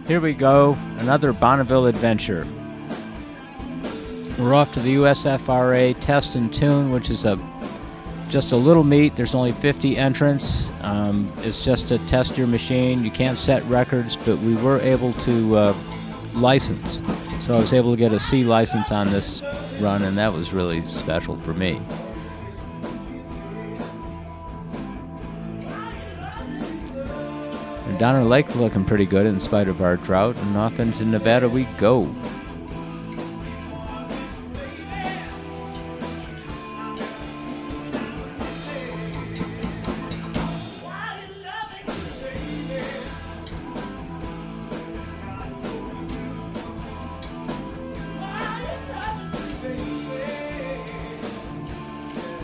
Here we go, another Bonneville adventure. We're off to the USFRA Test and Tune, which is just a little meet. There's only 50 entrants. It's just to test your machine. You can't set records, but we were able to license. So I was able to get a C license on this run, and that was really special for me. And Donner Lake looking pretty good in spite of our drought, and off into Nevada we go.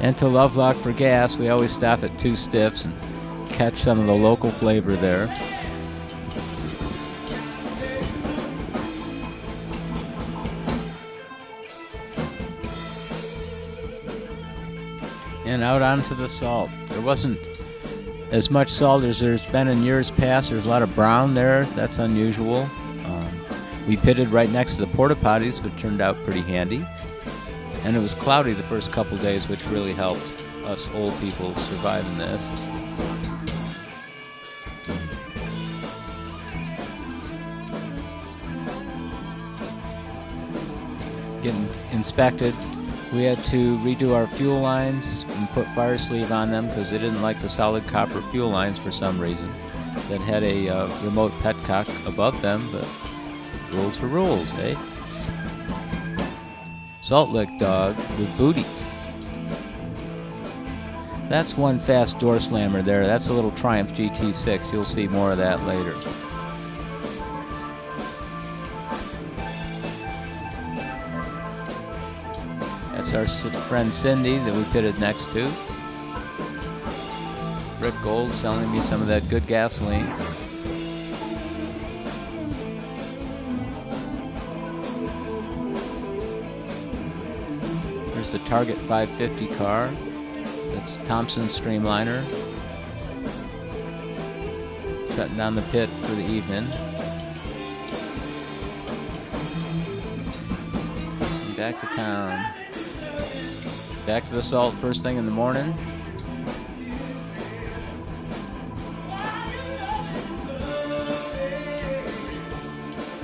And to Lovelock for gas, we always stop at Two Stiffs and catch some of the local flavor there. And out onto the salt. There wasn't as much salt as there's been in years past. There's a lot of brown there. That's unusual. We pitted right next to the porta potties, which turned out pretty handy. And it was cloudy the first couple days, which really helped us old people survive in this. Getting inspected. We had to redo our fuel lines and put fire sleeve on them because they didn't like the solid copper fuel lines for some reason. That had a remote petcock above them, but rules for rules, eh? Salt Lick dog with booties. That's one fast door slammer there. That's a little Triumph GT6. You'll see more of that later. That's our friend Cindy that we pitted next to. Rick Gold selling me some of that good gasoline. There's the Target 550 car. That's Thompson's Streamliner. Shutting down the pit for the evening. And back to town. Back to the salt first thing in the morning.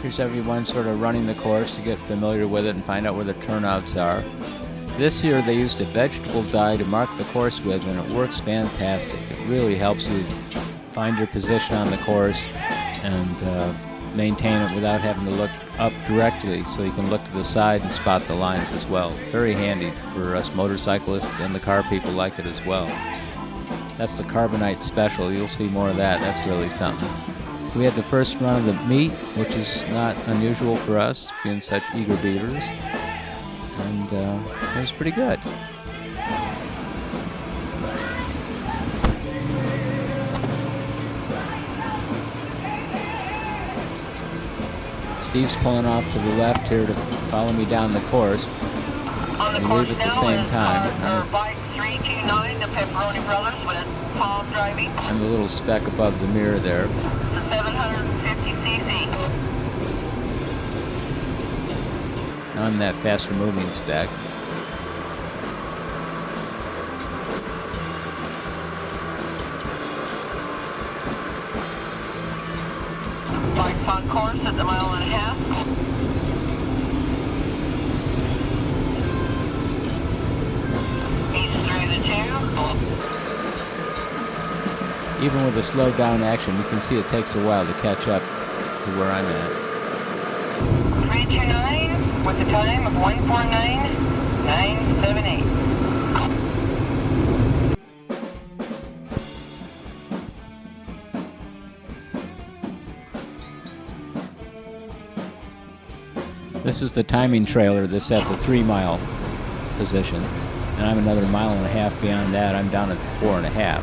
Here's everyone sort of running the course to get familiar with it and find out where the turnouts are. This year they used a vegetable dye to mark the course with, and it works fantastic. It really helps you find your position on the course and maintain it without having to look up directly, so you can look to the side and spot the lines as well. Very handy for us motorcyclists, and the car people like it as well. That's the Carbonite Special. You'll see more of that. That's really something. We had the first run of the meet, which is not unusual for us, being such eager beavers. And it was pretty good. Steve's pulling off to the left here to follow me down the course. We leave at the same time. I'm the little speck above the mirror there. 750cc. I'm that faster moving spec. Bikes on course at the 1.5 miles. East through the 2. Even with the slowed down action, you can see it takes a while to catch up to where I'm at. 329 with a time of 149.978. This is the timing trailer that's at the 3-mile position, and I'm another 1.5 miles beyond that. I'm down at the 4.5.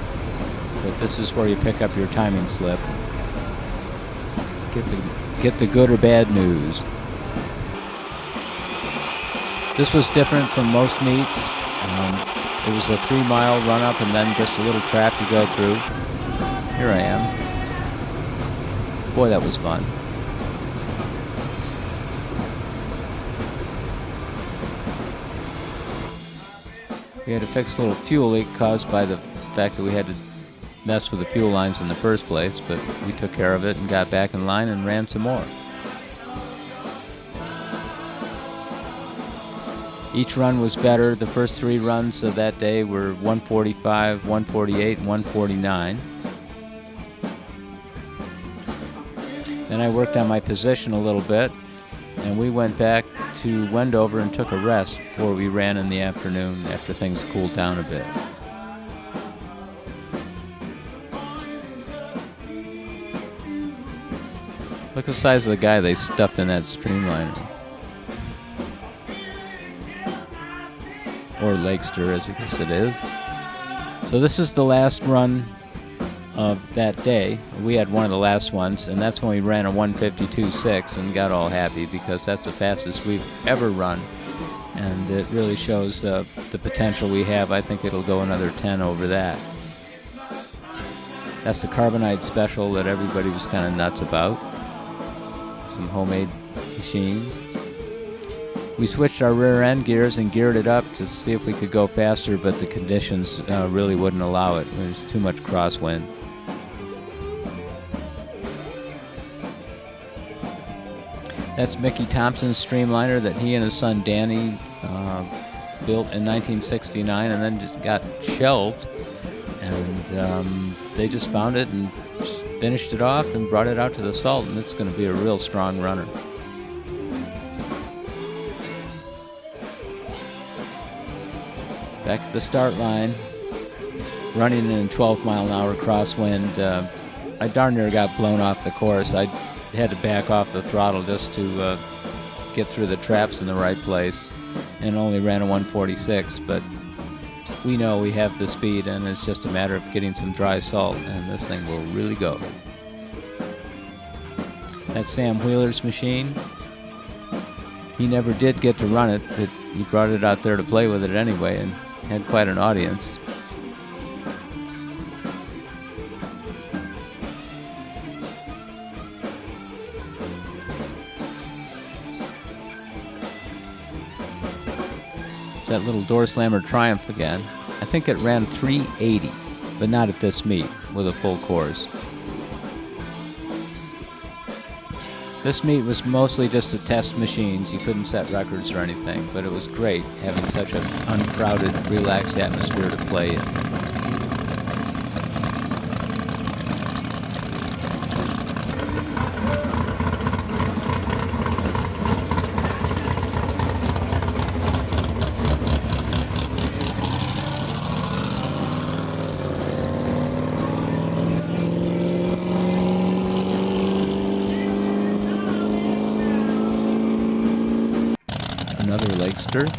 But this is where you pick up your timing slip. Get the good or bad news. This was different from most meets. It was a 3-mile run up and then just a little track to go through. Here I am. Boy, that was fun. We had to fix a little fuel leak caused by the fact that we had to mess with the fuel lines in the first place, but we took care of it and got back in line and ran some more. Each run was better. The first 3 runs of that day were 145, 148, and 149. Then I worked on my position a little bit, and we went back to Wendover and took a rest before we ran in the afternoon after things cooled down a bit. Look at the size of the guy they stuffed in that streamliner. Or Lakester, as I guess it is. So this is the last run of that day. We had one of the last ones, and that's when we ran a 152.6 and got all happy because that's the fastest we've ever run. And it really shows the potential we have. I think it'll go another 10 over that. That's the carbonite special that everybody was kind of nuts about. Some homemade machines. We switched our rear end gears and geared it up to see if we could go faster, but the conditions really wouldn't allow it. There was too much crosswind. That's Mickey Thompson's streamliner that he and his son Danny built in 1969 and then just got shelved. And they just found it and finished it off and brought it out to the salt, and it's going to be a real strong runner. Back at the start line, running in 12-mile-an-hour crosswind, I darn near got blown off the course. I had to back off the throttle just to get through the traps in the right place, and only ran a 146, but we know we have the speed, and it's just a matter of getting some dry salt, and this thing will really go. That's Sam Wheeler's machine. He never did get to run it, but he brought it out there to play with it anyway, and had quite an audience. It's that little door slammer Triumph again. I think it ran 380, but not at this meet with a full course. This meet was mostly just to test machines. You couldn't set records or anything, but it was great having such an uncrowded, relaxed atmosphere to play in. Another Lakester.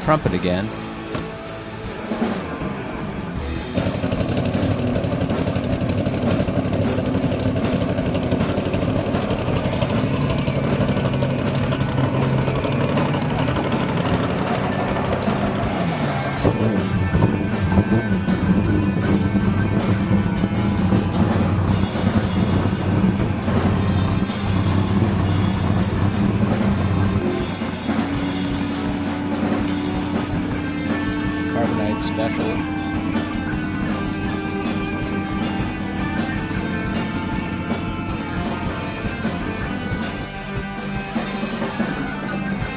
Trumpet again. Special.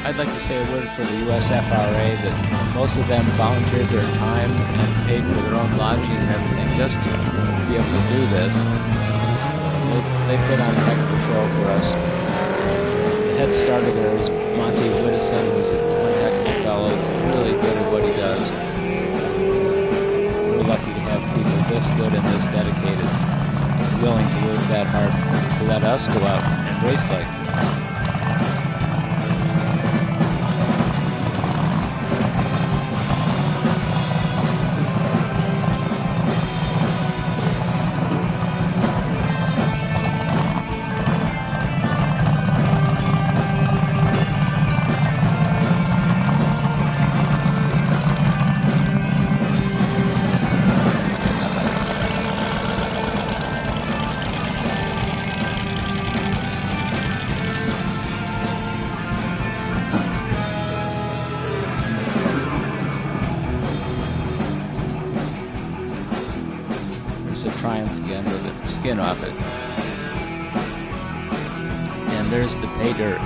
I'd like to say a word for the USFRA that most of them volunteered their time and paid for their own lodging and everything just to be able to do this. They put on a heck of a show for us. The head starter there is Monty Whittison, who's one heck of a fellow, really good at what he does. Lucky to have people this good and this dedicated, willing to work that hard to let us go out and race like this. skin off it. And there's the pay dirt.